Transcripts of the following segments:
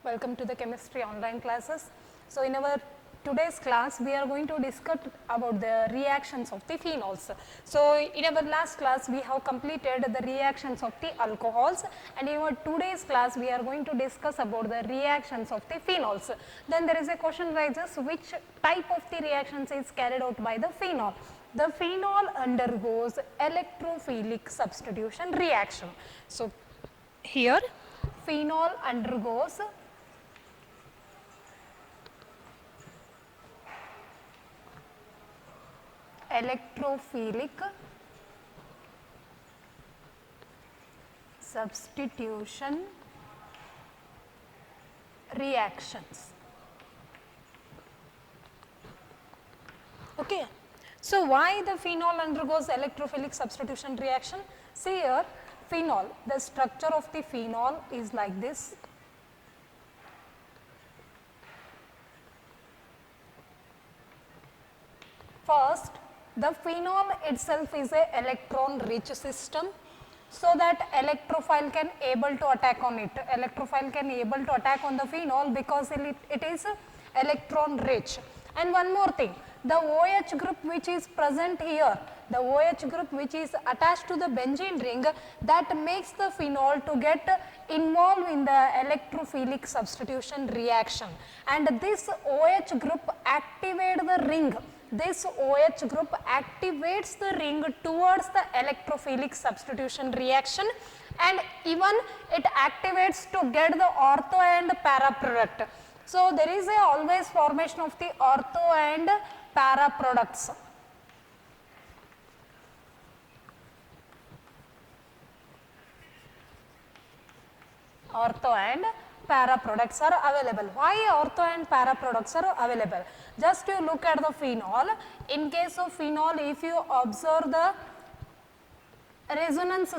welcome to the chemistry online classes. So, in our today's class we are going to discuss about the reactions of the phenols. So, in our last class we have completed the reactions of the alcohols, and in our today's class we are going to discuss about the reactions of the phenols. Then there is a question rises, which type of the reactions is carried out by the phenol? The phenol undergoes electrophilic substitution reaction. So, here phenol undergoes electrophilic substitution reactions. Okay. So, why the phenol undergoes electrophilic substitution reaction? See here, phenol, the structure of the phenol is like this. First, the phenol itself is a electron rich system, so that electrophile can able to attack on it. Electrophile can able to attack on the phenol because it is electron rich. And one more thing, the OH group which is present here, the OH group which is attached to the benzene ring, that makes the phenol to get involved in the electrophilic substitution reaction, and this OH group activates the ring. This OH group activates the ring towards the electrophilic substitution reaction, and even it activates to get the ortho and para product. So, there is a always formation of the ortho and para products. Ortho and para products are available. Why ortho and para products are available? Just you look at the phenol. In case of phenol, if you observe the resonance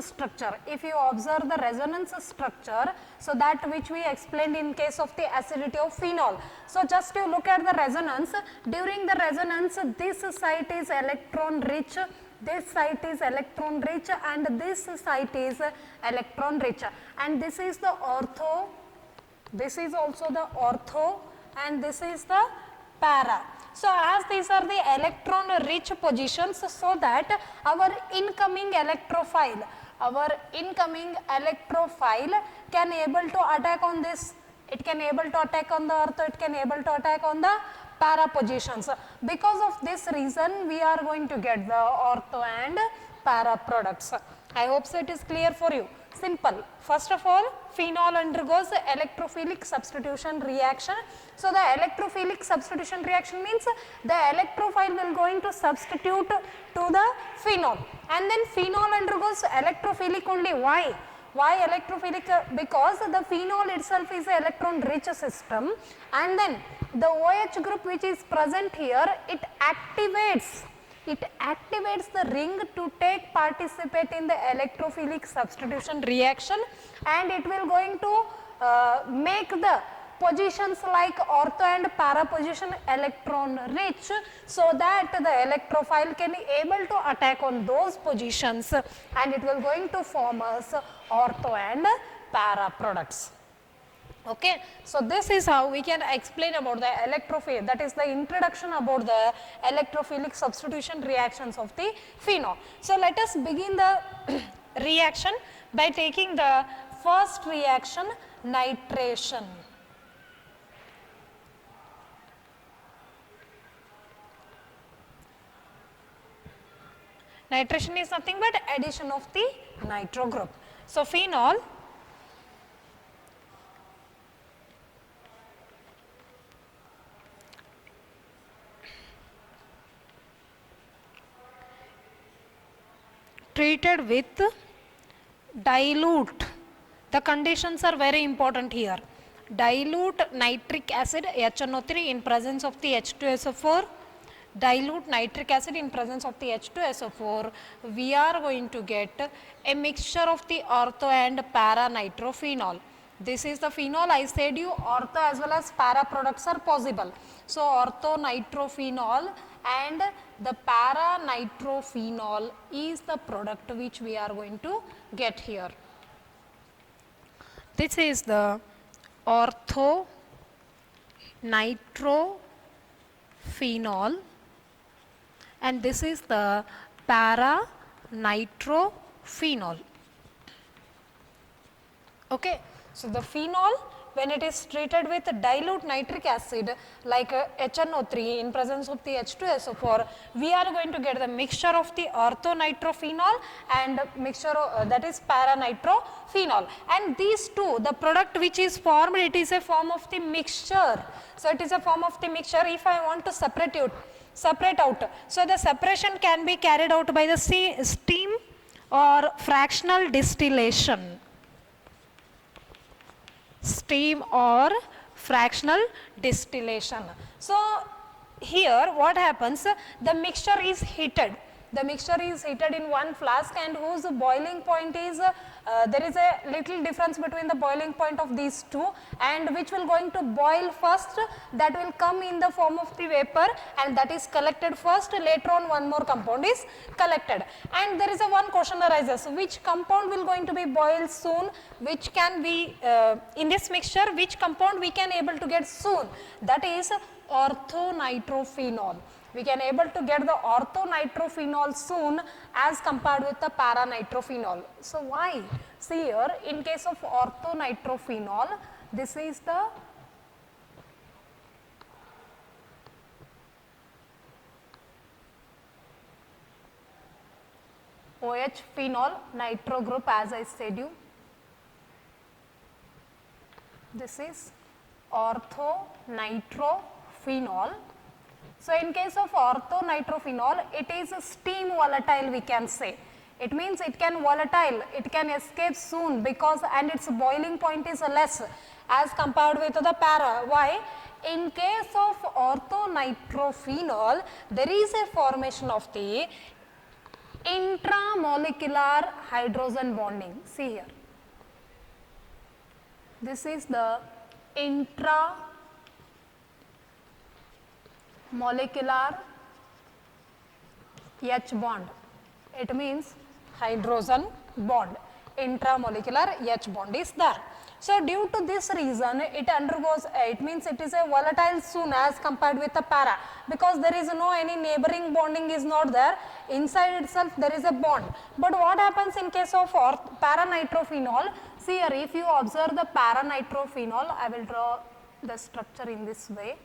structure, so that which we explained in case of the acidity of phenol. So, just you look at the resonance. During the resonance, this site is electron rich, this site is electron rich, and this site is electron rich, and this is the ortho, this is also the ortho, and this is the para. So, as these are the electron rich positions, so that our incoming electrophile can able to attack on this, it can able to attack on the ortho, it can able to attack on the para positions. Because of this reason, we are going to get the ortho and para products. I hope so it is clear for you. Simple. First of all, phenol undergoes electrophilic substitution reaction. So, the electrophilic substitution reaction means the electrophile will going to substitute to the phenol, and then phenol undergoes electrophilic only. Why? Why electrophilic? Because the phenol itself is an electron rich system, and then the OH group which is present here, it activates the ring to participate in the electrophilic substitution reaction, and it will going to make the positions like ortho and para position electron rich, so that the electrophile can able to attack on those positions, and it will going to form us ortho and para products. Okay. So, this is how we can explain about the electrophilic, that is the introduction about the electrophilic substitution reactions of the phenol. So, let us begin the reaction by taking the first reaction, nitration. Nitration is nothing but addition of the nitro group. So, phenol treated with dilute, the conditions are very important here. Dilute nitric acid HNO3 in presence of the H2SO4, dilute nitric acid in presence of the H2SO4, we are going to get a mixture of the ortho and para nitrophenol. This is the phenol. I said you ortho as well as para products are possible. So, ortho nitrophenol and the para nitrophenol is the product which we are going to get here. This is the orthonitrophenol, and this is the para-nitrophenol. Okay, so the phenol, when it is treated with dilute nitric acid like HNO3 in presence of the H2SO4, we are going to get the mixture of the orthonitrophenol and mixture of, that is para-nitrophenol, and these two, the product which is formed, it is a form of the mixture. So it is a form of the mixture. If I want to separate out, so the separation can be carried out by the steam or fractional distillation. Steam or fractional distillation. So here what happens, the mixture is heated. The mixture is heated in one flask, and whose boiling point is, there is a little difference between the boiling point of these two, and which will going to boil first, that will come in the form of the vapor, and that is collected first, later on one more compound is collected. And there is a one question arises, which compound will going to be boiled soon, which can be in this mixture, which compound we can able to get soon, that is orthonitrophenol. We can able to get the orthonitrophenol soon as compared with the para-nitrophenol. So why? See here, in case of orthonitrophenol, this is the OH phenol nitro group, as I said you. This is orthonitrophenol. So in case of orthonitrophenol, it is a steam volatile, we can say. It means it can volatile, it can escape soon, because and its boiling point is less as compared with the para. Why? In case of orthonitrophenol, there is a formation of the intramolecular hydrogen bonding. See here. This is the intramolecular H bond. It means hydrogen bond. Intramolecular H bond is there. So due to this reason, it undergoes, it means it is a volatile soon as compared with the para, because there is no any neighboring bonding is not there. Inside itself there is a bond. But what happens in case of para-nitrophenol? See here, if you observe the para-nitrophenol, I will draw the structure in this way.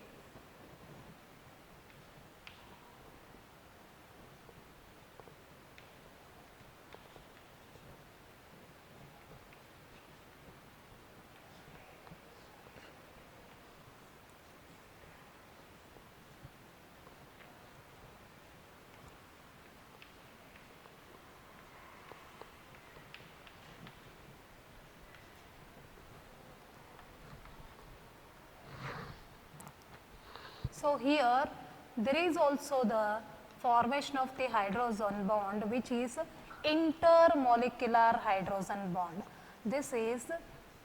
So here there is also the formation of the hydrogen bond, which is intermolecular hydrogen bond. This is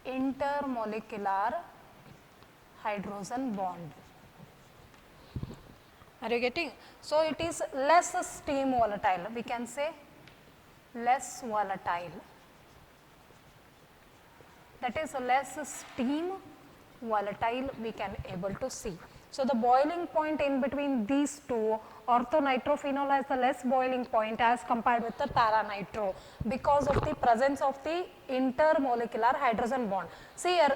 intermolecular hydrogen bond. Are you getting? So it is less steam volatile, we can say less volatile. That is less steam volatile, we can able to see. So the boiling point in between these two, orthonitrophenol has the less boiling point as compared with the para-nitro, because of the presence of the intermolecular hydrogen bond. See here,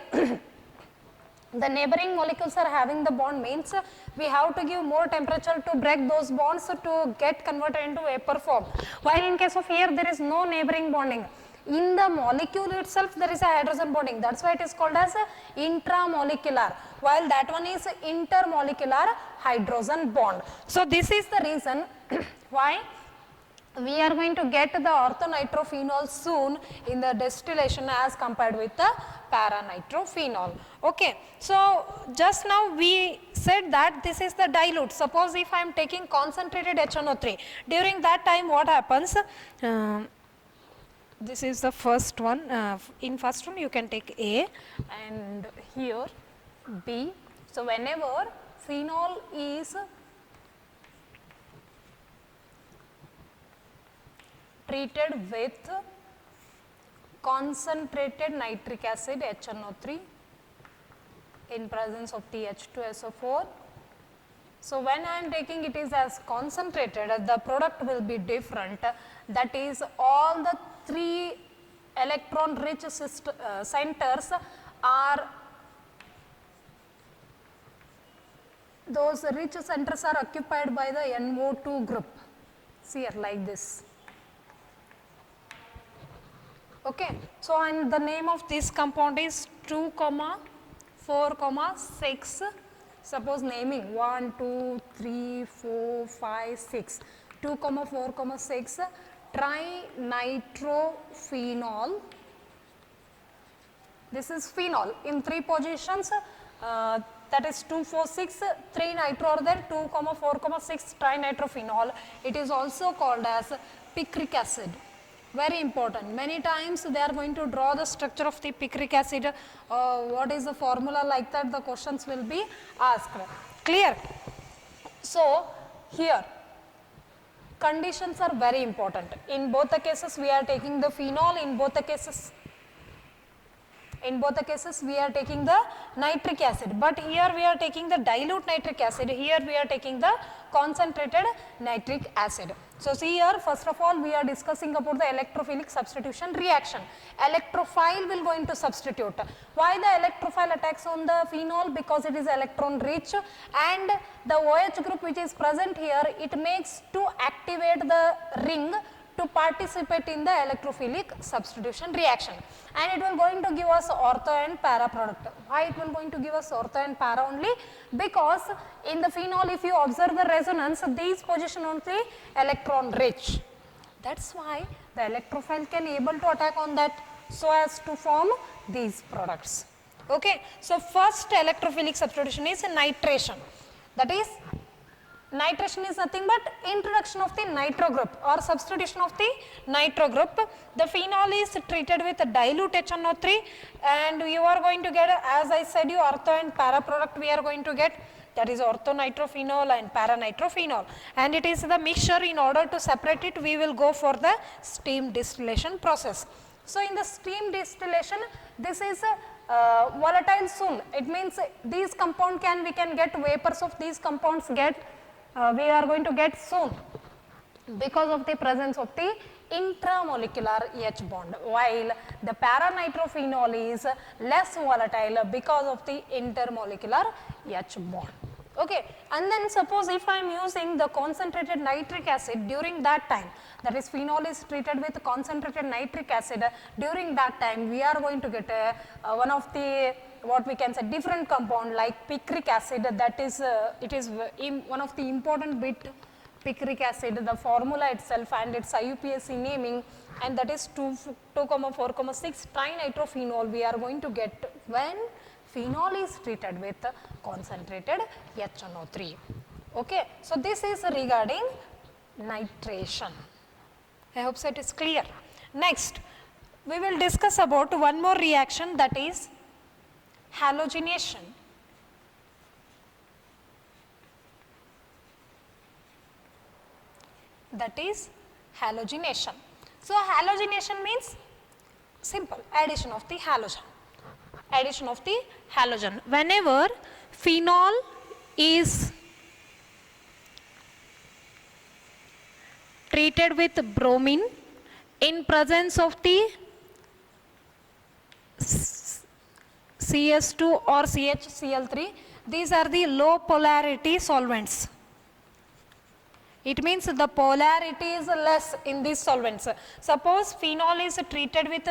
the neighboring molecules are having the bond, means we have to give more temperature to break those bonds to get converted into vapor form. While in case of here, there is no neighboring bonding. In the molecule itself, there is a hydrogen bonding. That's why it is called as intramolecular, while that one is intermolecular hydrogen bond. So this is the reason why we are going to get the orthonitrophenol soon in the distillation as compared with the para-nitrophenol. Okay. So just now we said that this is the dilute. Suppose if I am taking concentrated HNO3, during that time what happens? This is the first one. In first one you can take A, and here B. So whenever phenol is treated with concentrated nitric acid HNO3, in presence of the H2SO4. So, when I am taking it is as concentrated, the product will be different, that is all the 3 electron rich centers are, those rich centers are occupied by the NO2 group, see here like this. Okay. So, and the name of this compound is 2, 4, 6. Suppose naming 1, 2, 3, 4, 5, 6, 2, 4, 6, trinitrophenol. This is phenol in 3 positions, that is 2, 4, 6, 3 nitro are there, 2, 4, 6 trinitrophenol. It is also called as picric acid. Very important. Many times they are going to draw the structure of the picric acid. What is the formula, like that the questions will be asked. Clear? So, here conditions are very important. In both the cases we are taking the phenol, in both the cases we are taking the nitric acid, but here we are taking the dilute nitric acid, here we are taking the concentrated nitric acid. So, see here, first of all we are discussing about the electrophilic substitution reaction. Electrophile will going to substitute. Why the electrophile attacks on the phenol? Because it is electron rich, and the OH group which is present here, it makes to activate the ring to participate in the electrophilic substitution reaction, and it will going to give us ortho and para product. Why it will going to give us ortho and para only? Because in the phenol, if you observe the resonance, these position only electron rich. That's why the electrophile can able to attack on that so as to form these products. Okay. So, first electrophilic substitution is nitration, that is nitration is nothing but introduction of the nitro group or substitution of the nitro group. The phenol is treated with dilute HNO3, and you are going to get, as I said you, ortho and para product we are going to get, that is orthonitrophenol and paranitrophenol, and it is the mixture. In order to separate it, we will go for the steam distillation process. So, in the steam distillation, this is volatile soon. It means these compound we can get vapors of these compounds we are going to get soon because of the presence of the intramolecular H bond, while the paranitrophenol is less volatile because of the intermolecular H bond. Okay. And then suppose if I am using the concentrated nitric acid during that time, that is phenol is treated with concentrated nitric acid, during that time we are going to get one of the, what we can say, different compound like picric acid, that is it is one of the important bit, picric acid, the formula itself and its IUPAC naming, and that is 2, 4, 6 trinitrophenol we are going to get when phenol is treated with concentrated HNO3. Okay. So, this is regarding nitration. I hope so it is clear. Next, we will discuss about one more reaction, that is halogenation. That is halogenation. So, halogenation means simple addition of the halogen. Addition of the halogen. Whenever phenol is treated with bromine in presence of the CS2 or CHCl3, these are the low polarity solvents. It means the polarity is less in these solvents. Suppose phenol is treated with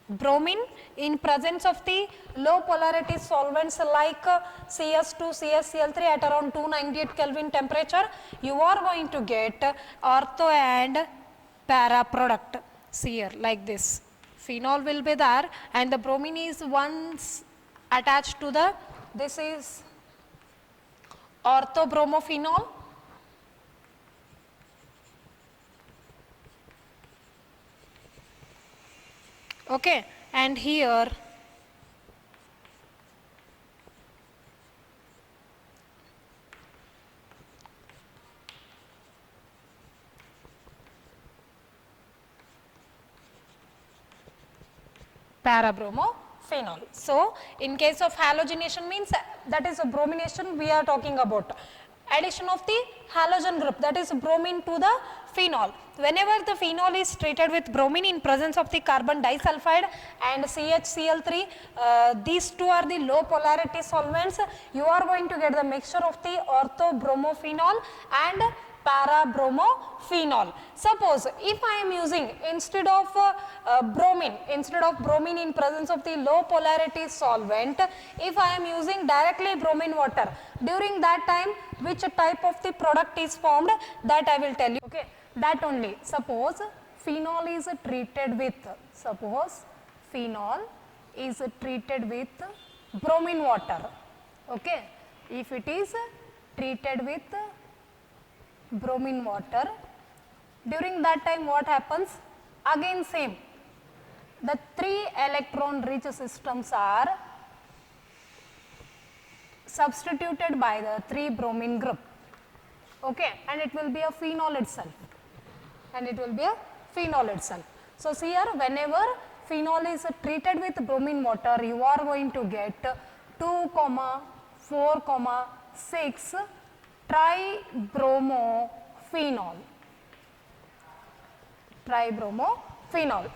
bromine in presence of the low polarity solvents like CS2, CSCl3 at around 298 Kelvin temperature, you are going to get ortho and para product. See here like this. Phenol will be there and the bromine is once attached to the, this is orthobromophenol. Okay, and here parabromophenol. phenol. So, in case of halogenation means that is a bromination we are talking about. Addition of the halogen group, that is bromine to the phenol. Whenever the phenol is treated with bromine in presence of the carbon disulfide and CHCl3, these two are the low polarity solvents, you are going to get the mixture of the orthobromophenol and para-bromophenol. Suppose if I am using instead of bromine in presence of the low polarity solvent, if I am using directly bromine water, during that time which type of the product is formed, that I will tell you. Okay, that only. Suppose phenol is treated with bromine water. Okay, if it is treated with bromine water, during that time what happens? Again same, the 3 electron rich systems are substituted by the 3 bromine group. Okay, and it will be a phenol itself. So, see here, whenever phenol is treated with bromine water, you are going to get 2, 4, 6 tribromophenol.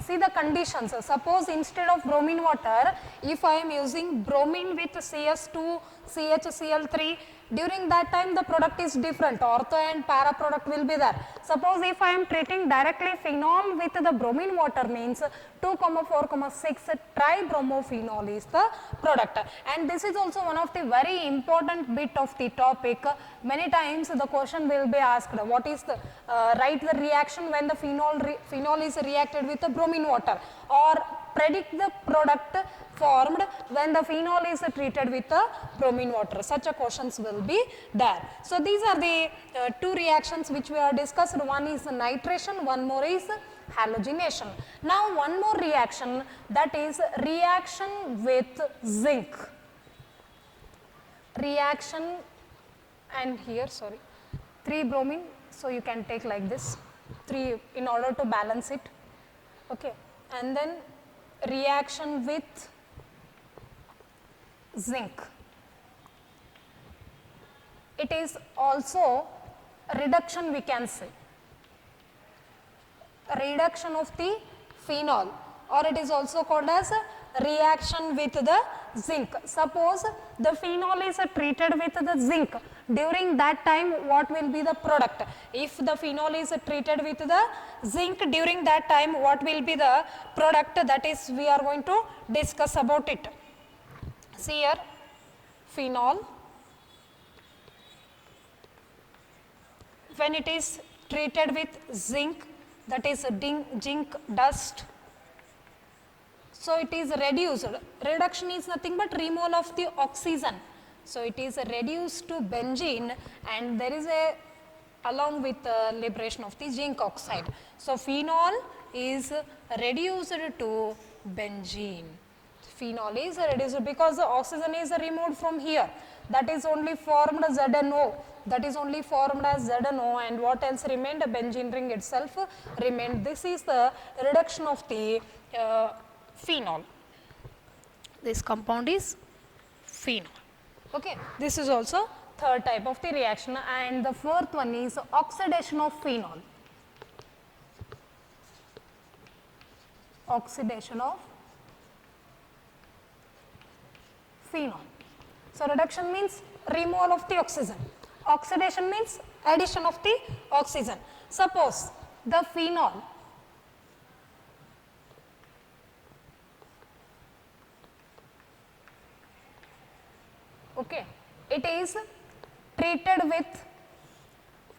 See the conditions. Suppose instead of bromine water, if I am using bromine with CS2, CHCl3, during that time the product is different, ortho and para product will be there. Suppose if I am treating directly phenol with the bromine water means 2, 4, 6 tribromophenol is the product. And this is also one of the very important bit of the topic. Many times the question will be asked, what is the, write the reaction when the phenol is reacted with the bromine water, or predict the product formed when the phenol is treated with the bromine water. Such a questions will be there. So, these are the 2 reactions which we have discussed. One is nitration, one more is halogenation. Now, one more reaction, that is reaction with zinc. Reaction, and here 3 bromine, so you can take like this 3 in order to balance it. Okay, and then reaction with zinc. It is also reduction, we can say, reduction of the phenol, or it is also called as reaction with the zinc. Suppose the phenol is treated with the zinc, during that time what will be the product? If the phenol is treated with the zinc, during that time what will be the product? That is, we are going to discuss about it. See here, phenol, when it is treated with zinc, that is zinc dust, so it is reduced. Reduction is nothing but removal of the oxygen. So, it is reduced to benzene, and there is a along with liberation of the zinc oxide. So, phenol is reduced to benzene. Phenol is reduced because the oxygen is removed from here, that is only formed ZNO, and what else remained? Benzene ring itself remained. This is the reduction of the phenol. This compound is phenol. Okay, this is also third type of the reaction, and the fourth one is oxidation of phenol. Oxidation of phenol. So, reduction means removal of the oxygen. Oxidation means addition of the oxygen. Suppose the phenol it is treated with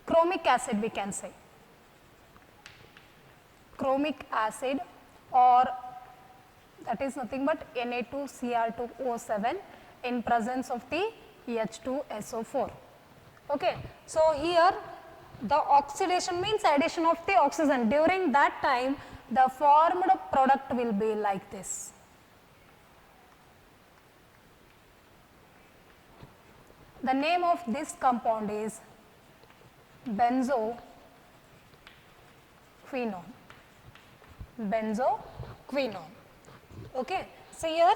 chromic acid, we can say. Chromic acid, or that is nothing but Na2Cr2O7 in presence of the H2SO4. Okay. So, here the oxidation means addition of the oxygen. During that time the formed product will be like this. The name of this compound is benzoquinone. Benzoquinone. Okay. So, here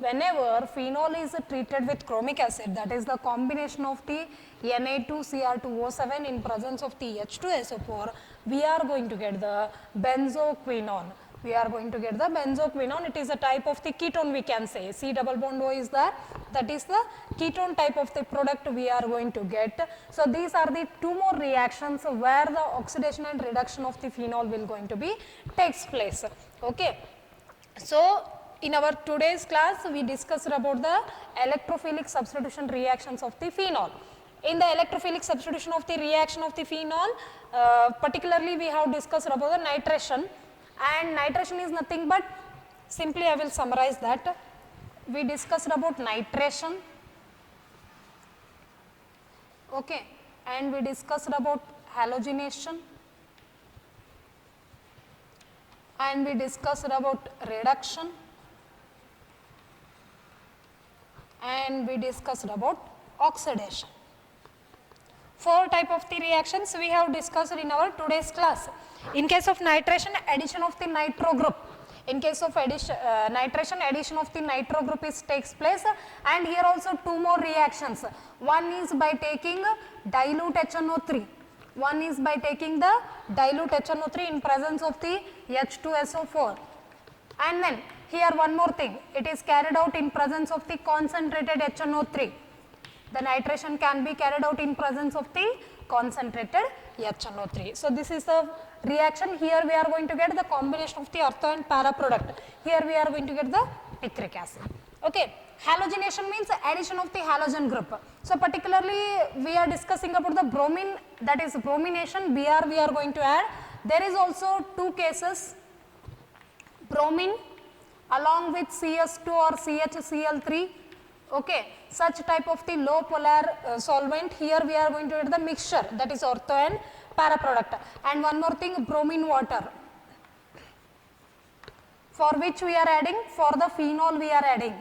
whenever phenol is treated with chromic acid, that is the combination of the Na2Cr2O7 in presence of the H2SO4, we are going to get the benzoquinone. We are going to get the benzoquinone. It is a type of the ketone, we can say. C double bond O is there. That is the ketone type of the product we are going to get. So these are the two more reactions where the oxidation and reduction of the phenol will going to be takes place. Okay. So in our today's class, we discussed about the electrophilic substitution reactions of the phenol. In the electrophilic substitution of the reaction of the phenol, particularly we have discussed about the nitration, and nitration is nothing but, simply I will summarize that. We discussed about nitration, okay, and we discussed about halogenation, and we discussed about reduction, and we discussed about oxidation. 4 type of the reactions we have discussed in our today's class. In case of nitration, addition of the nitro group. In case of nitration, addition of the nitro group takes place, and here also 2 more reactions. One is by taking dilute HNO3. One is by taking the dilute HNO3 in presence of the H2SO4. And then here one more thing, it is carried out in presence of the concentrated HNO3. The nitration can be carried out in presence of the concentrated HNO3. So this is the reaction. Here we are going to get the combination of the ortho and para product. Here we are going to get the picric acid. Okay. Halogenation means addition of the halogen group. So particularly we are discussing about the bromine, that is bromination, Br we are going to add. There is also 2 cases, bromine along with CS2 or CHCl3. Okay, such type of the low polar solvent, here we are going to get the mixture, that is ortho and para product. And one more thing, bromine water, for which we are adding, for the phenol we are adding,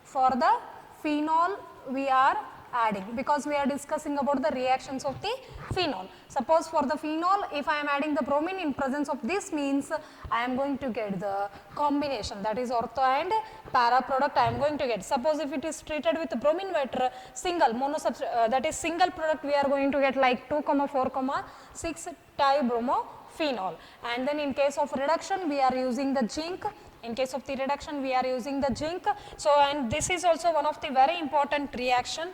for the phenol we are adding, because we are discussing about the reactions of the phenol. Suppose for the phenol, if I am adding the bromine in presence of this, means I am going to get the combination, that is ortho and para product I am going to get. Suppose if it is treated with bromine water, single that is single product we are going to get like 2,4,6 dibromophenol. And then in case of reduction we are using the zinc. In case of the reduction we are using the zinc. So and this is also one of the very important reaction.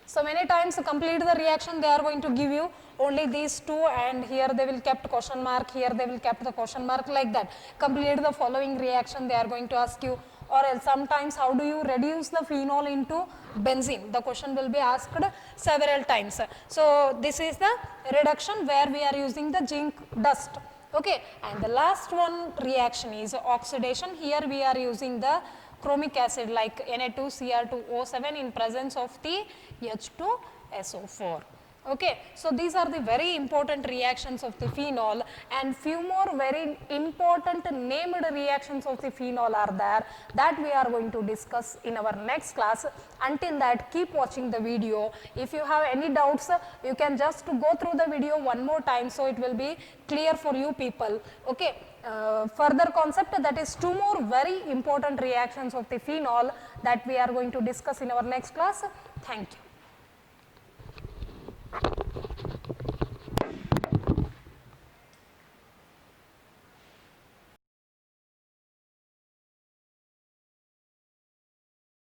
So many times to complete the reaction they are going to give you only these 2, and here they will kept question mark, here they will kept the question mark, like that. Complete the following reaction they are going to ask you, or else sometimes how do you reduce the phenol into benzene, the question will be asked several times. So this is the reduction where we are using the zinc dust. Okay, and the last one reaction is oxidation. Here we are using the chromic acid like Na2Cr2O7 in presence of the H2SO4. Okay, so these are the very important reactions of the phenol, and few more very important named reactions of the phenol are there that we are going to discuss in our next class. Until that, keep watching the video. If you have any doubts, you can just go through the video one more time, so it will be clear for you people. Okay. Further concept, that is 2 more very important reactions of the phenol that we are going to discuss in our next class. Thank you.